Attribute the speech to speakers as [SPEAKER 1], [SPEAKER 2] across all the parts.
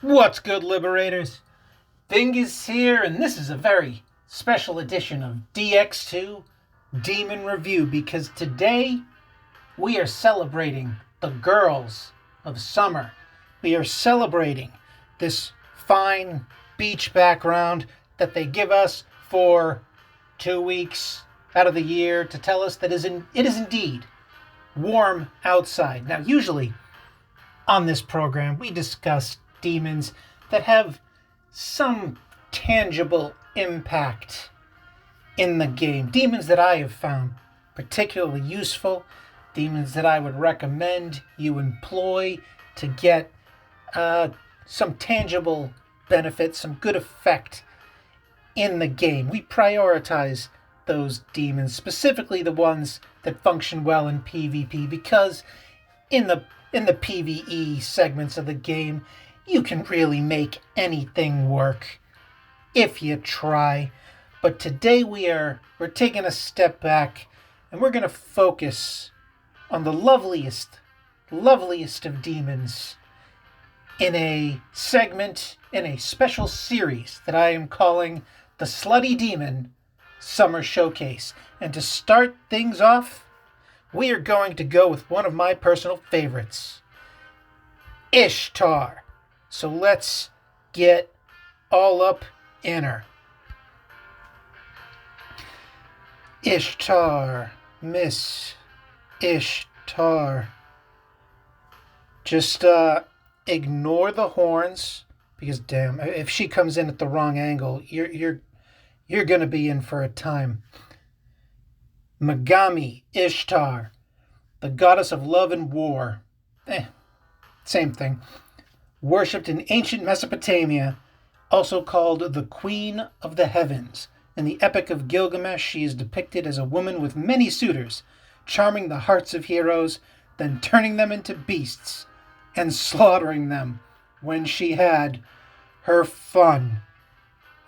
[SPEAKER 1] What's good, Liberators? Bingus here, and this is a very special edition of DX2 Demon Review because today we are celebrating the girls of summer. We are celebrating this fine beach background that they give us for 2 weeks out of the year to tell us that it is indeed warm outside. Now, usually on this program, we discuss demons that have some tangible impact in the game. Demons that I have found particularly useful. Demons that I would recommend you employ to get some tangible benefit, some good effect in the game. We prioritize those demons, specifically the ones that function well in PvP, because in the PvE segments of the game, you can really make anything work if you try. But today we're taking a step back and we're going to focus on the loveliest of demons in a segment, in a special series that I am calling the Slutty Demon Summer Showcase. And to start things off, we are going to go with one of my personal favorites, Ishtar. So let's get all up in her. Ishtar, Miss Ishtar. Just ignore the horns, because damn, if she comes in at the wrong angle, you're gonna be in for a time. Megami Ishtar, the goddess of love and war. Same thing. Worshipped in ancient Mesopotamia, also called the Queen of the Heavens. In the Epic of Gilgamesh, she is depicted as a woman with many suitors, charming the hearts of heroes, then turning them into beasts and slaughtering them when she had her fun,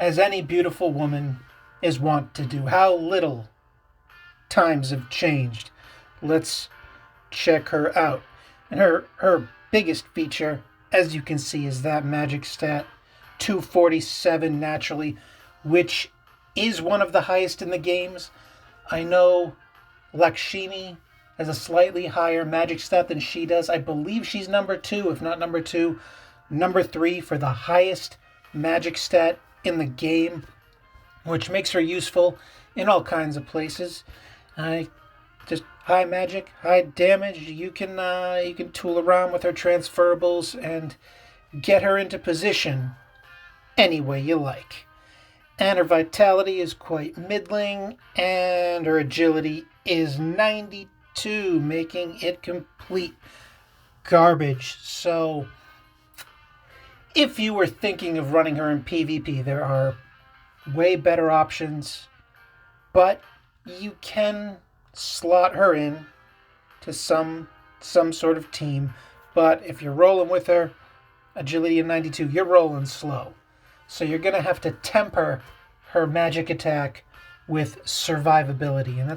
[SPEAKER 1] as any beautiful woman is wont to do. How little times have changed. Let's check her out. And her biggest feature, as you can see, is that magic stat, 247 naturally, which is one of the highest in the games. I know Lakshmi has a slightly higher magic stat than she does. I believe she's number 2, if not number 2, number 3 for the highest magic stat in the game, which makes her useful in all kinds of places. Just high magic, high damage. You can tool around with her transferables and get her into position any way you like. And her vitality is quite middling, and her agility is 92, making it complete garbage. So if you were thinking of running her in PvP, there are way better options, but you can slot her in to some sort of team. But if you're rolling with her, agility of 92, you're rolling slow. So you're going to have to temper her magic attack with survivability. And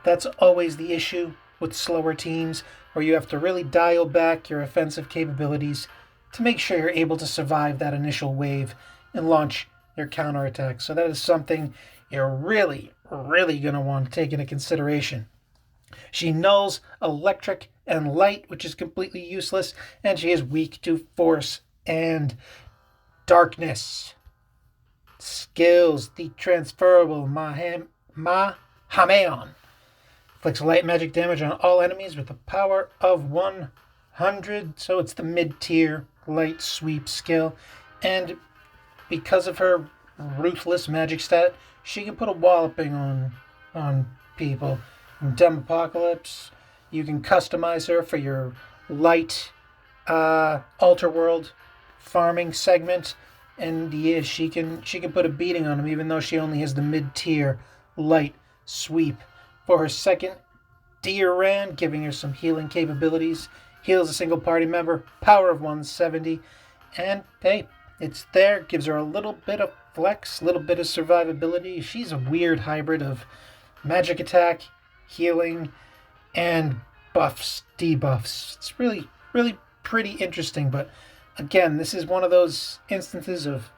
[SPEAKER 1] that's always the issue with slower teams, where you have to really dial back your offensive capabilities to make sure you're able to survive that initial wave and launch your counterattack. So that is something you're really going to want to take into consideration. She nulls electric and light, which is completely useless, and she is weak to force and darkness. Skills: the transferable Mahameon inflicts light magic damage on all enemies with a power of 100, so it's the mid-tier light sweep skill, and because of her ruthless magic stat, she can put a walloping on people. In Dumb Apocalypse, you can customize her for your light Alter World farming segment, and yeah, she can put a beating on him, even though she only has the mid-tier light sweep. For her second, Deer Ran, giving her some healing capabilities, heals a single party member, power of 170, and hey, it's there, gives her a little bit of flex, a little bit of survivability. She's a weird hybrid of magic attack, healing, and buffs, debuffs. It's really pretty interesting, but again, this is one of those instances of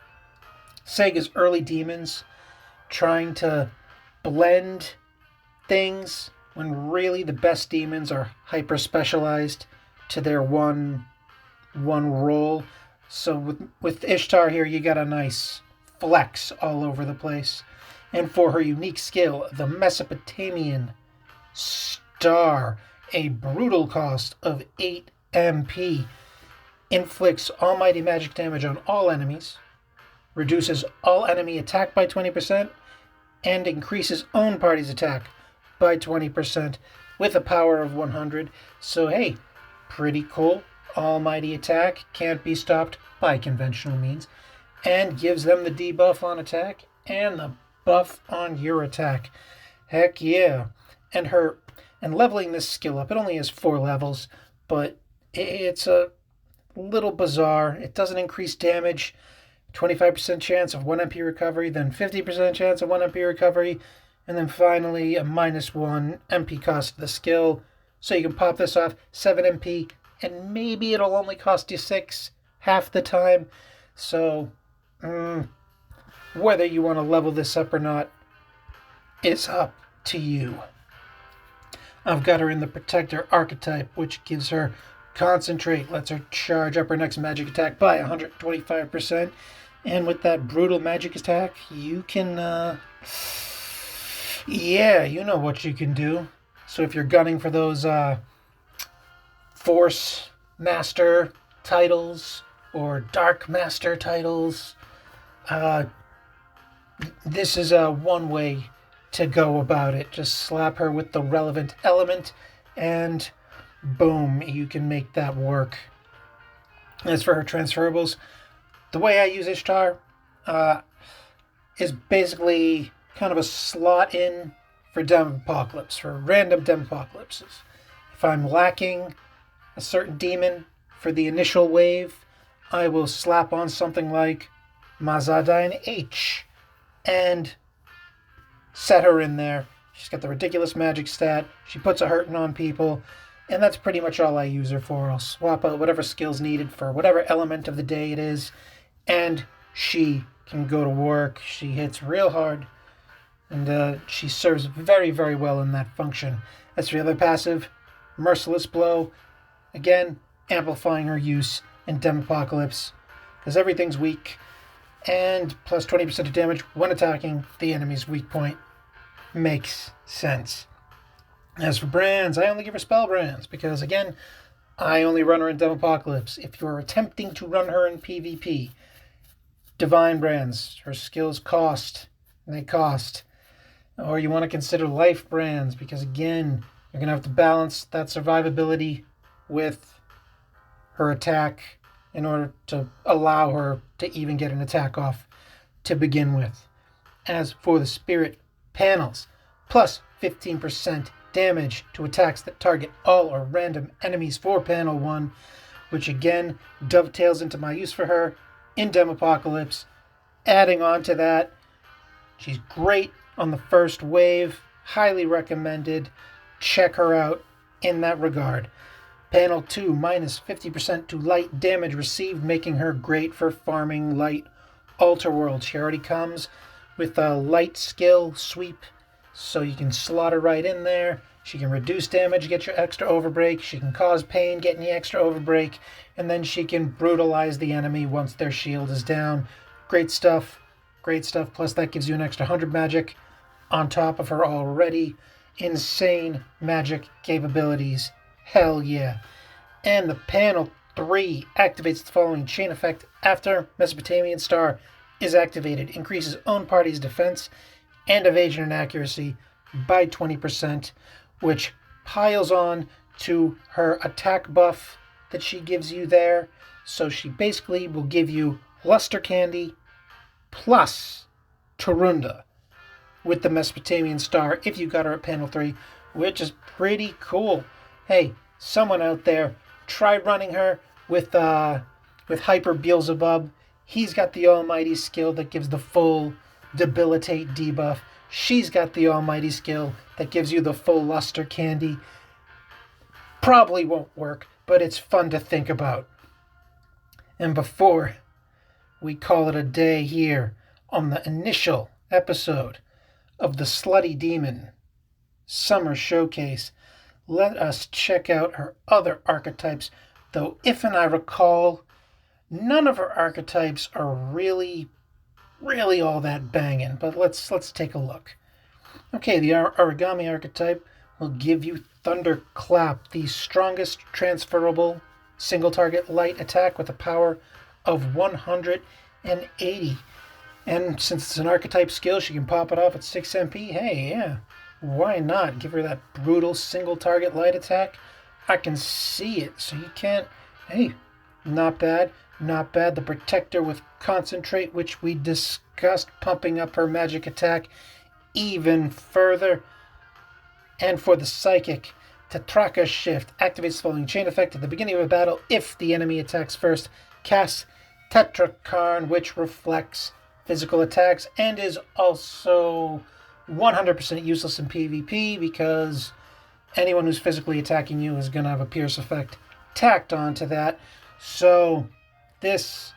[SPEAKER 1] Sega's early demons trying to blend things when really the best demons are hyper specialized to their one role. So with Ishtar here, you got a nice flex all over the place. And for her unique skill, the Mesopotamian Star, a brutal cost of 8 MP, inflicts almighty magic damage on all enemies, reduces all enemy attack by 20%, and increases own party's attack by 20% with a power of 100. So hey, pretty cool. Almighty attack, can't be stopped by conventional means, and gives them the debuff on attack and the buff on your attack. Heck yeah. And leveling this skill up, it only has 4 levels, but it's a little bizarre. It doesn't increase damage. 25% chance of 1 MP recovery, then 50% chance of 1 MP recovery, and then finally a -1 MP cost of the skill. So you can pop this off, 7 MP, and maybe it'll only cost you 6 half the time. So, whether you want to level this up or not, it's up to you. I've got her in the Protector archetype, which gives her Concentrate, lets her charge up her next magic attack by 125%. And with that brutal magic attack, you can, yeah, you know what you can do. So if you're gunning for those Force Master titles or Dark Master titles, this is one way to go about it. Just slap her with the relevant element and boom, you can make that work. As for her transferables, the way I use Ishtar is basically kind of a slot in for Demopocalypse, for random Demopocalypses. If I'm lacking a certain demon for the initial wave, I will slap on something like Mazadine H and set her in there. She's got the ridiculous magic stat. She puts a hurting on people, and that's pretty much all I use her for. I'll swap out whatever skills needed for whatever element of the day it is, and she can go to work. She hits real hard, and she serves very, very well in that function. As for the other passive, Merciless Blow, again, amplifying her use in Demopocalypse, because everything's weak, and plus 20% of damage when attacking the enemy's weak point. Makes sense. As for brands, I only give her spell brands, because again, I only run her in Demopocalypse. If you're attempting to run her in PvP, Divine brands, her skills cost, they cost. Or you want to consider life brands, because again, you're going to have to balance that survivability with her attack in order to allow her to even get an attack off to begin with. As for the spirit panels, plus 15% damage to attacks that target all or random enemies for panel 1, which again dovetails into my use for her in Demopocalypse. Adding on to that, she's great on the first wave, highly recommended. Check her out in that regard. Panel 2, minus 50% to light damage received, making her great for farming light Altar World. She already comes with a light skill sweep, so you can slot her right in there. She can reduce damage, get your extra overbreak. She can cause pain, get any extra overbreak. And then she can brutalize the enemy once their shield is down. Great stuff. Great stuff. Plus that gives you an extra 100 magic on top of her already insane magic capabilities. Hell yeah. And the panel 3 activates the following chain effect after Mesopotamian Star is activated. Increases own party's defense and evasion and accuracy by 20%, which piles on to her attack buff that she gives you there. So she basically will give you Luster Candy plus Tarunda with the Mesopotamian Star if you got her at panel 3, which is pretty cool. Hey, someone out there, try running her with Hyper Beelzebub. He's got the almighty skill that gives the full debilitate debuff. She's got the almighty skill that gives you the full Luster Candy. Probably won't work, but it's fun to think about. And before we call it a day here on the initial episode of the Slutty Demon Summer Showcase, let us check out her other archetypes, though if and I recall, none of her archetypes are really all that banging, but let's take a look. Okay, the origami archetype will give you Thunderclap, the strongest transferable single target light attack with a power of 180. And since it's an archetype skill, she can pop it off at 6 MP. Hey, yeah, why not? Give her that brutal single target light attack. I can see it, so you can't. Hey, not bad, not bad. The Protector with Concentrate, which we discussed, pumping up her magic attack even further. And for the Psychic, Tetraka Shift activates the following chain effect at the beginning of a battle. If the enemy attacks first, cast Tetrakarn, which reflects physical attacks and is also 100% useless in PvP because anyone who's physically attacking you is going to have a Pierce effect tacked onto that. So this,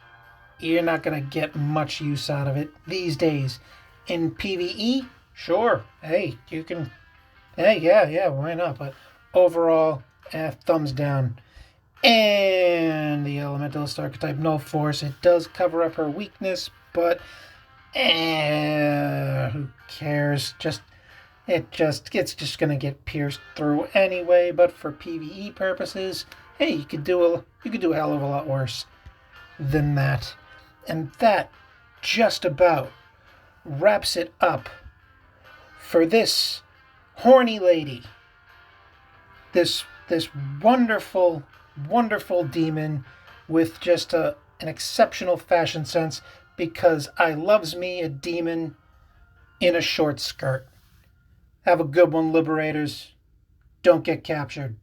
[SPEAKER 1] you're not going to get much use out of it these days. In PvE, sure, hey, you can, hey, yeah, why not? But overall, thumbs down. And the Elementalist archetype, No Force, it does cover up her weakness, but who cares? It's just gonna get pierced through anyway. But for PvE purposes, hey, you could do a hell of a lot worse than that. And that just about wraps it up for this horny lady. This wonderful demon with just an exceptional fashion sense, because I loves me a demon in a short skirt. Have a good one, Liberators. Don't get captured.